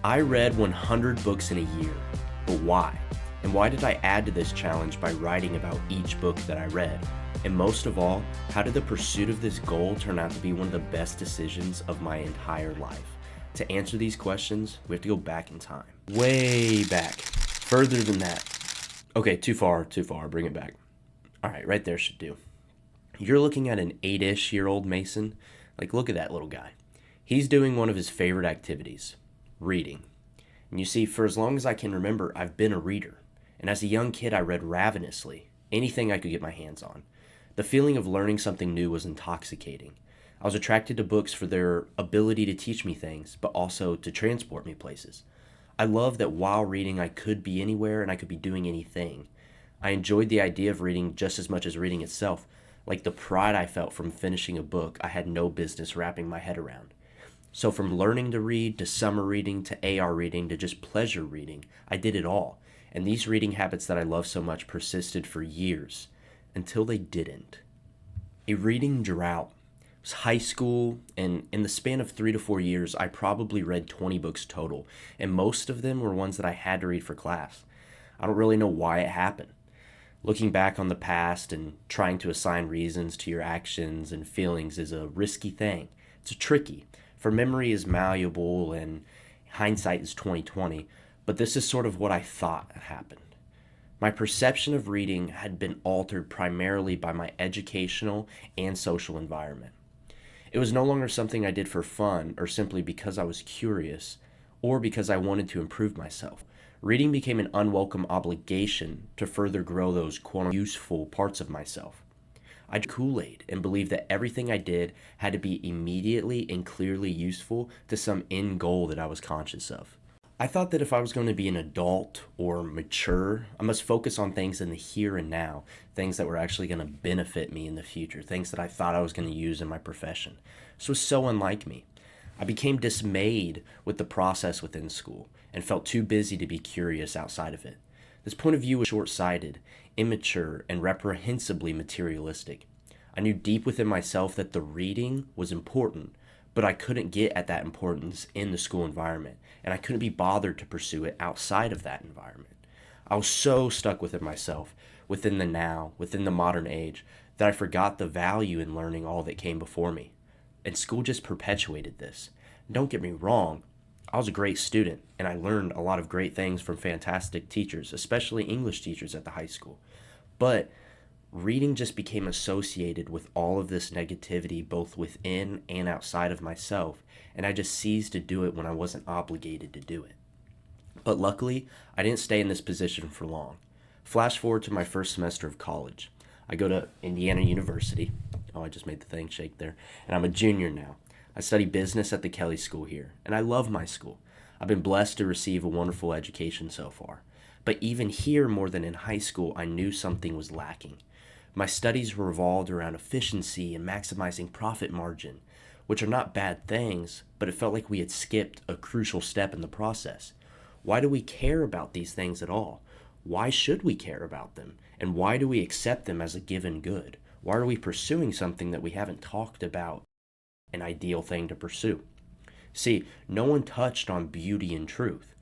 I read 100 books in a year, but why? And why did I add to this challenge by writing about each book that I read? And most of all, how did the pursuit of this goal turn out to be one of the best decisions of my entire life? To answer these questions, we have to go back in time. Way back. Further than that. Okay, too far, bring it back. All right, right there should do. You're looking at an 8-ish year old Mason. Like, look at that little guy. He's doing one of his favorite activities, reading. And you see, for as long as I can remember, I've been a reader. And as a young kid, I read ravenously, anything I could get my hands on. The feeling of learning something new was intoxicating. I was attracted to books for their ability to teach me things, but also to transport me places. I loved that while reading, I could be anywhere and I could be doing anything. I enjoyed the idea of reading just as much as reading itself, like the pride I felt from finishing a book I had no business wrapping my head around. So from learning to read, to summer reading, to AR reading, to just pleasure reading, I did it all. And these reading habits that I love so much persisted for years, until they didn't. A reading drought. It was high school, and in the span of 3 to 4 years, I probably read 20 books total, and most of them were ones that I had to read for class. I don't really know why it happened. Looking back on the past and trying to assign reasons to your actions and feelings is a risky thing. It's tricky, for memory is malleable and hindsight is 20/20, but this is sort of what I thought had happened. My perception of reading had been altered primarily by my educational and social environment. It was no longer something I did for fun or simply because I was curious or because I wanted to improve myself. Reading became an unwelcome obligation to further grow those quote useful parts of myself. I drank Kool-Aid and believed that everything I did had to be immediately and clearly useful to some end goal that I was conscious of. I thought that if I was going to be an adult or mature, I must focus on things in the here and now, things that were actually going to benefit me in the future, things that I thought I was going to use in my profession. This was so unlike me. I became dismayed with the process within school and felt too busy to be curious outside of it. This point of view was short-sighted, immature, and reprehensibly materialistic. I knew deep within myself that the reading was important, but I couldn't get at that importance in the school environment, and I couldn't be bothered to pursue it outside of that environment. I was so stuck within myself, within the now, within the modern age, that I forgot the value in learning all that came before me. And school just perpetuated this. Don't get me wrong, I was a great student, and I learned a lot of great things from fantastic teachers, especially English teachers at the high school. But reading just became associated with all of this negativity, both within and outside of myself, and I just ceased to do it when I wasn't obligated to do it. But luckily, I didn't stay in this position for long. Flash forward to my first semester of college. I go to Indiana University. Oh, I just made the thing shake there. And I'm a junior now. I study business at the Kelly School here, and I love my school. I've been blessed to receive a wonderful education so far. But even here, more than in high school, I knew something was lacking. My studies revolved around efficiency and maximizing profit margin, which are not bad things, but it felt like we had skipped a crucial step in the process. Why do we care about these things at all? Why should we care about them? And why do we accept them as a given good? Why are we pursuing something that we haven't talked about an ideal thing to pursue? See, no one touched on beauty and truth.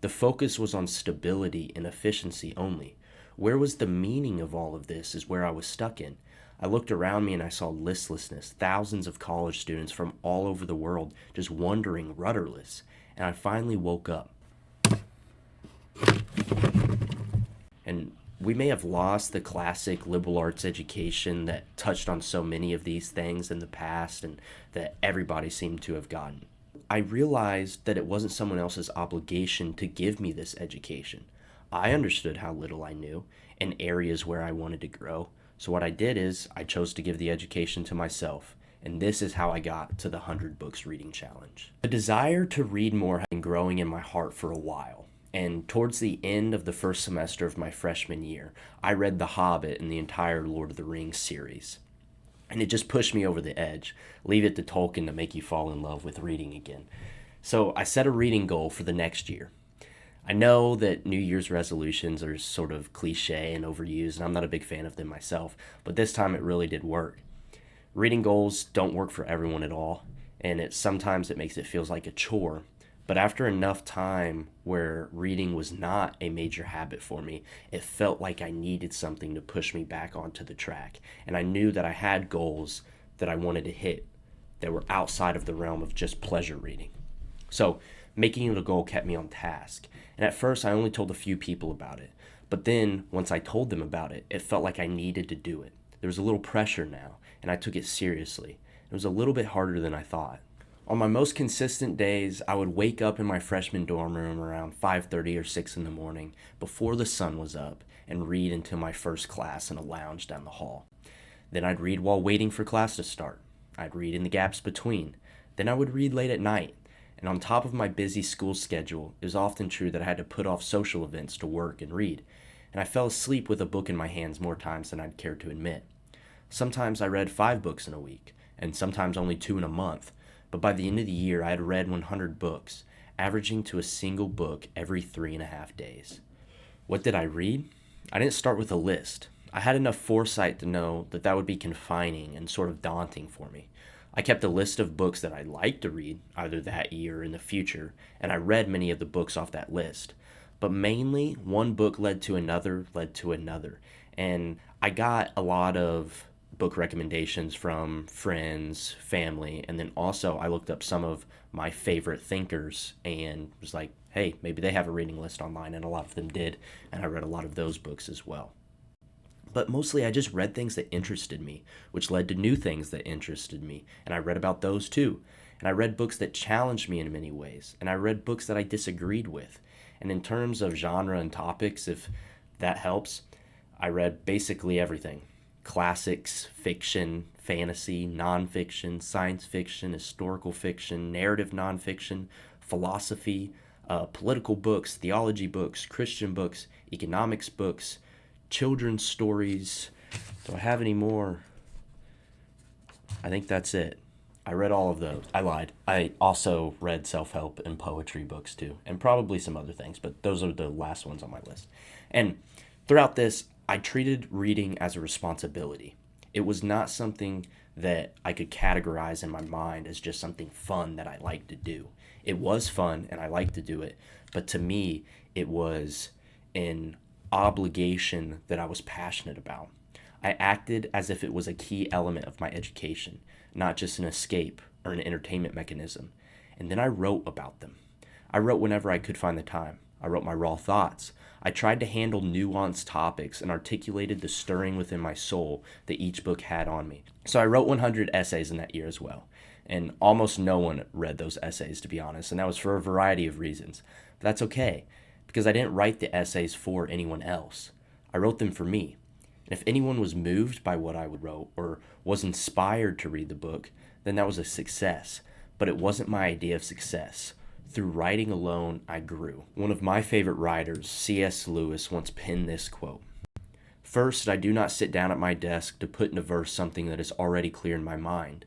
The focus was on stability and efficiency only. Where was the meaning of all of this is where I was stuck in. I looked around me and I saw listlessness, thousands of college students from all over the world just wandering rudderless, and I finally woke up. And we may have lost the classic liberal arts education that touched on so many of these things in the past and that everybody seemed to have gotten. I realized that it wasn't someone else's obligation to give me this education. I understood how little I knew and areas where I wanted to grow. So what I did is I chose to give the education to myself. And this is how I got to the 100 Books Reading Challenge. The desire to read more had been growing in my heart for a while. And towards the end of the first semester of my freshman year, I read The Hobbit and the entire Lord of the Rings series. And it just pushed me over the edge. Leave it to Tolkien to make you fall in love with reading again. So I set a reading goal for the next year. I know that New Year's resolutions are sort of cliche and overused, and I'm not a big fan of them myself, but this time it really did work. Reading goals don't work for everyone at all, and sometimes it makes it feels like a chore, But after enough time where reading was not a major habit for me, it felt like I needed something to push me back onto the track. And I knew that I had goals that I wanted to hit that were outside of the realm of just pleasure reading. So making it a goal kept me on task. And at first, I only told a few people about it. But then, once I told them about it, it felt like I needed to do it. There was a little pressure now, and I took it seriously. It was a little bit harder than I thought. On my most consistent days, I would wake up in my freshman dorm room around 5:30 or 6 in the morning before the sun was up and read until my first class in a lounge down the hall. Then I'd read while waiting for class to start. I'd read in the gaps between. Then I would read late at night. And on top of my busy school schedule, it was often true that I had to put off social events to work and read. And I fell asleep with a book in my hands more times than I'd care to admit. Sometimes I read 5 books in a week, and sometimes only 2 in a month. But by the end of the year, I had read 100 books, averaging to a single book every 3.5 days. What did I read? I didn't start with a list. I had enough foresight to know that that would be confining and sort of daunting for me. I kept a list of books that I'd like to read, either that year or in the future, and I read many of the books off that list. But mainly, one book led to another, and I got a lot of book recommendations from friends, family, and then also I looked up some of my favorite thinkers and was like, hey, maybe they have a reading list online, and a lot of them did, and I read a lot of those books as well. But mostly I just read things that interested me, which led to new things that interested me, and I read about those too. And I read books that challenged me in many ways, and I read books that I disagreed with. And in terms of genre and topics, if that helps, I read basically everything. Classics, fiction, fantasy, nonfiction, science fiction, historical fiction, narrative nonfiction, philosophy, political books, theology books, Christian books, economics books, children's stories. Do I have any more? I think that's it. I read all of those. I lied. I also read self-help and poetry books too, and probably some other things, but those are the last ones on my list. And throughout this, I treated reading as a responsibility. It was not something that I could categorize in my mind as just something fun that I like to do. It was fun and I liked to do it, but to me, it was an obligation that I was passionate about. I acted as if it was a key element of my education, not just an escape or an entertainment mechanism. And then I wrote about them. I wrote whenever I could find the time. I wrote my raw thoughts. I tried to handle nuanced topics and articulated the stirring within my soul that each book had on me. So I wrote 100 essays in that year as well. And almost no one read those essays, to be honest, and that was for a variety of reasons. But that's okay, because I didn't write the essays for anyone else. I wrote them for me. And if anyone was moved by what I wrote or was inspired to read the book, then that was a success. But it wasn't my idea of success. Through writing alone, I grew. One of my favorite writers, C.S. Lewis, once penned this quote: "First, I do not sit down at my desk to put into verse something that is already clear in my mind.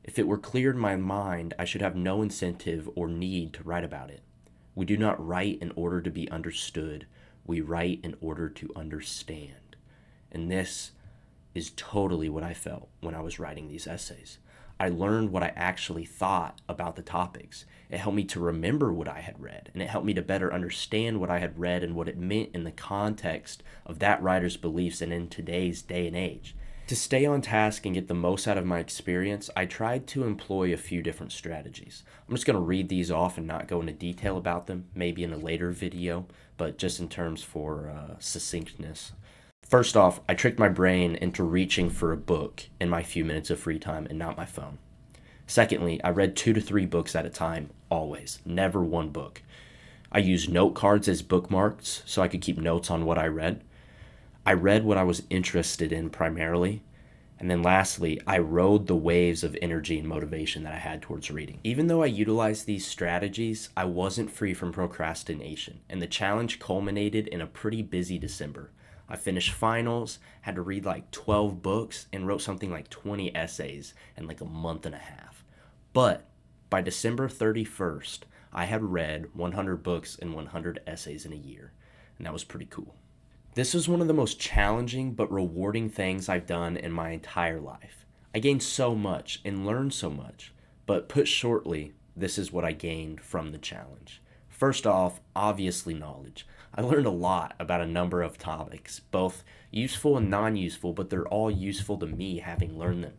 If it were clear in my mind, I should have no incentive or need to write about it. We do not write in order to be understood. We write in order to understand." And this is totally what I felt when I was writing these essays. I learned what I actually thought about the topics. It helped me to remember what I had read, and it helped me to better understand what I had read and what it meant in the context of that writer's beliefs and in today's day and age. To stay on task and get the most out of my experience, I tried to employ a few different strategies. I'm just going to read these off and not go into detail about them, maybe in a later video, but just in terms for succinctness. First off, I tricked my brain into reaching for a book in my few minutes of free time and not my phone. Secondly, I read 2 to 3 books at a time, always, never one book. I used note cards as bookmarks so I could keep notes on what I read. I read what I was interested in primarily. And then lastly, I rode the waves of energy and motivation that I had towards reading. Even though I utilized these strategies, I wasn't free from procrastination, and the challenge culminated in a pretty busy December. I finished finals, had to read like 12 books, and wrote something like 20 essays in like a month and a half. But by December 31st, I had read 100 books and 100 essays in a year, and that was pretty cool. This was one of the most challenging but rewarding things I've done in my entire life. I gained so much and learned so much, but put shortly, this is what I gained from the challenge. First off, obviously knowledge. I learned a lot about a number of topics, both useful and non-useful, but they're all useful to me having learned them.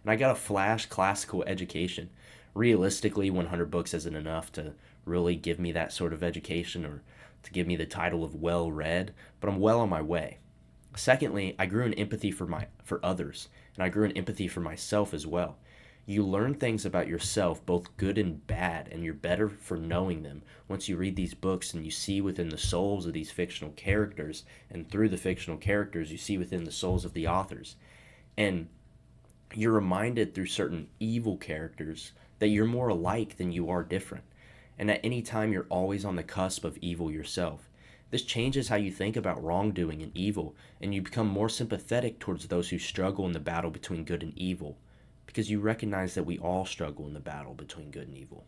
And I got a flash classical education. Realistically, 100 books isn't enough to really give me that sort of education or to give me the title of well read, but I'm well on my way. Secondly, I grew in empathy for others, and I grew in empathy for myself as well. You learn things about yourself, both good and bad, and you're better for knowing them once you read these books and you see within the souls of these fictional characters, and through the fictional characters, you see within the souls of the authors. And you're reminded through certain evil characters that you're more alike than you are different. And at any time, you're always on the cusp of evil yourself. This changes how you think about wrongdoing and evil, and you become more sympathetic towards those who struggle in the battle between good and evil, because you recognize that we all struggle in the battle between good and evil.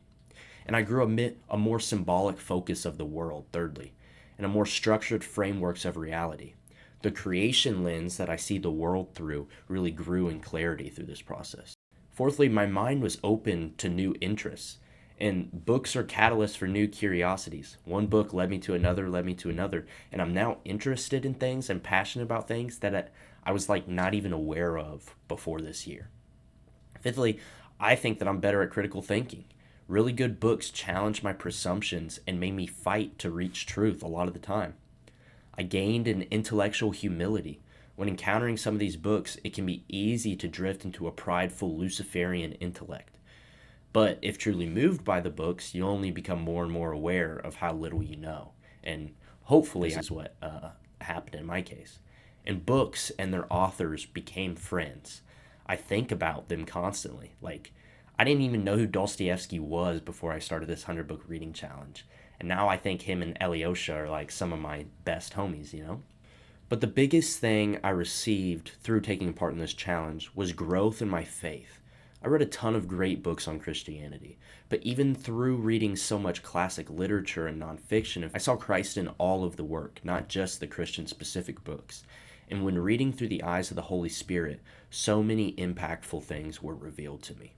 And I grew a more symbolic focus of the world, thirdly, and a more structured frameworks of reality. The creation lens that I see the world through really grew in clarity through this process. Fourthly, my mind was open to new interests, and books are catalysts for new curiosities. One book led me to another, and I'm now interested in things and passionate about things that I was like not even aware of before this year. Fifthly, I think that I'm better at critical thinking. Really good books challenge my presumptions and made me fight to reach truth a lot of the time. I gained an intellectual humility. When encountering some of these books, it can be easy to drift into a prideful Luciferian intellect. But if truly moved by the books, you only become more and more aware of how little you know. And hopefully this is what happened in my case. And books and their authors became friends. I think about them constantly. Like, I didn't even know who Dostoevsky was before I started this 100-book reading challenge. And now I think him and Alyosha are like some of my best homies, you know? But the biggest thing I received through taking part in this challenge was growth in my faith. I read a ton of great books on Christianity, but even through reading so much classic literature and nonfiction, I saw Christ in all of the work, not just the Christian-specific books. And when reading through the eyes of the Holy Spirit, so many impactful things were revealed to me.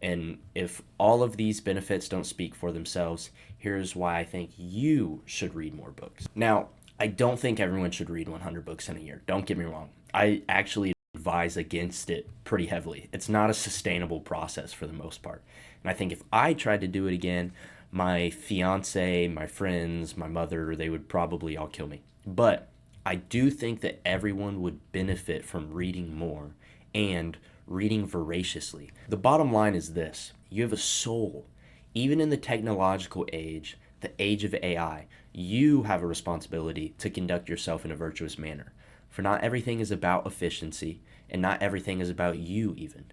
And if all of these benefits don't speak for themselves, here's why I think you should read more books. Now, I don't think everyone should read 100 books in a year. Don't get me wrong. I actually advise against it pretty heavily. It's not a sustainable process for the most part. And I think if I tried to do it again, my fiance, my friends, my mother, they would probably all kill me. But I do think that everyone would benefit from reading more and reading voraciously. The bottom line is this: you have a soul. Even in the technological age, the age of AI, you have a responsibility to conduct yourself in a virtuous manner. For not everything is about efficiency, and not everything is about you even.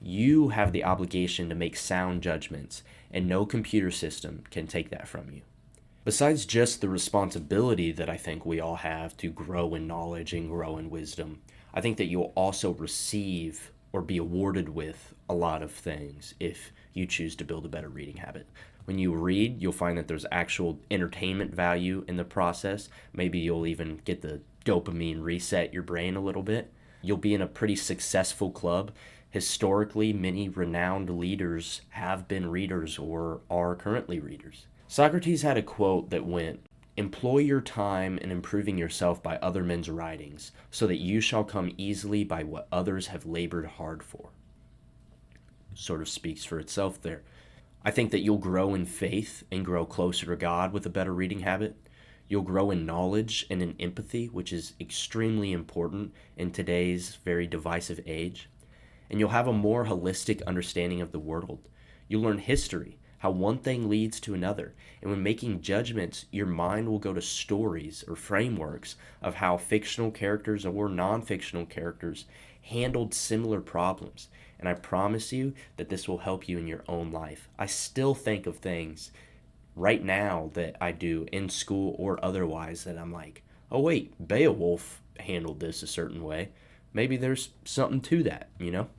You have the obligation to make sound judgments, and no computer system can take that from you. Besides just the responsibility that I think we all have to grow in knowledge and grow in wisdom, I think that you'll also receive or be awarded with a lot of things if you choose to build a better reading habit. When you read, you'll find that there's actual entertainment value in the process. Maybe you'll even get the dopamine reset your brain a little bit. You'll be in a pretty successful club. Historically, many renowned leaders have been readers or are currently readers. Socrates had a quote that went, "Employ your time in improving yourself by other men's writings, so that you shall come easily by what others have labored hard for." Sort of speaks for itself there. I think that you'll grow in faith and grow closer to God with a better reading habit. You'll grow in knowledge and in empathy, which is extremely important in today's very divisive age. And you'll have a more holistic understanding of the world. You'll learn history, how one thing leads to another. And when making judgments, your mind will go to stories or frameworks of how fictional characters or non-fictional characters handled similar problems. And I promise you that this will help you in your own life. I still think of things right now that I do in school or otherwise that I'm like, oh wait, Beowulf handled this a certain way. Maybe there's something to that, you know?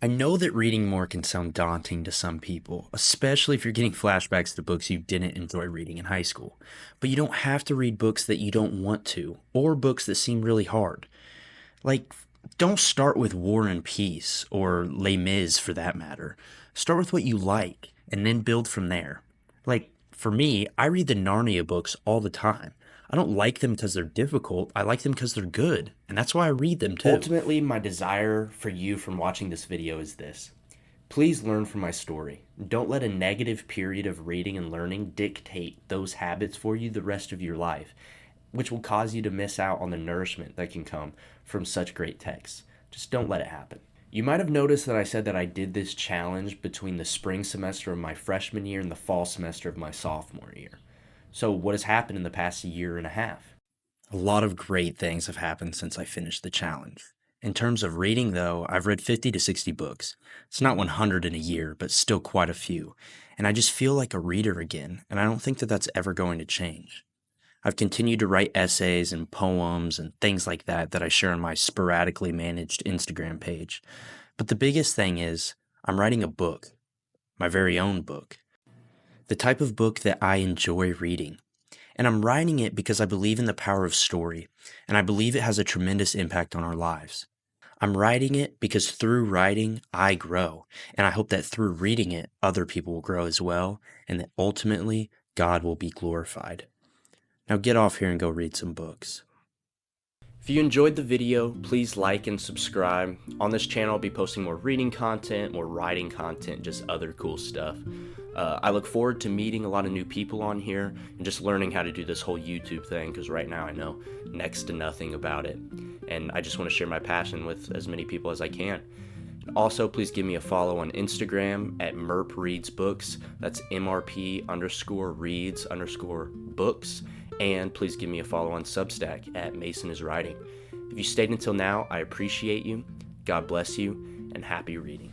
I know that reading more can sound daunting to some people, especially if you're getting flashbacks to books you didn't enjoy reading in high school. But you don't have to read books that you don't want to, or books that seem really hard. Like, don't start with War and Peace, or Les Mis for that matter. Start with what you like, and then build from there. Like, for me, I read the Narnia books all the time. I don't like them because they're difficult. I like them because they're good. And that's why I read them too. Ultimately, my desire for you from watching this video is this. Please learn from my story. Don't let a negative period of reading and learning dictate those habits for you the rest of your life, which will cause you to miss out on the nourishment that can come from such great texts. Just don't let it happen. You might have noticed that I said that I did this challenge between the spring semester of my freshman year and the fall semester of my sophomore year. So, what has happened in the past year and a half? A lot of great things have happened since I finished the challenge. In terms of reading, though, I've read 50 to 60 books. It's not 100 in a year, but still quite a few. And I just feel like a reader again, and I don't think that that's ever going to change. I've continued to write essays and poems and things like that I share on my sporadically managed Instagram page. But the biggest thing is, I'm writing a book, my very own book, the type of book that I enjoy reading. And I'm writing it because I believe in the power of story, and I believe it has a tremendous impact on our lives. I'm writing it because through writing, I grow, and I hope that through reading it, other people will grow as well, and that ultimately, God will be glorified. Now get off here and go read some books. If you enjoyed the video, please like and subscribe. On this channel, I'll be posting more reading content, more writing content, just other cool stuff. I look forward to meeting a lot of new people on here and just learning how to do this whole YouTube thing, because right now I know next to nothing about it. And I just want to share my passion with as many people as I can. Also, please give me a follow on Instagram at merpreadsbooks. That's MRP_reads_books. And please give me a follow on Substack at masoniswriting. If you stayed until now, I appreciate you. God bless you, and happy reading.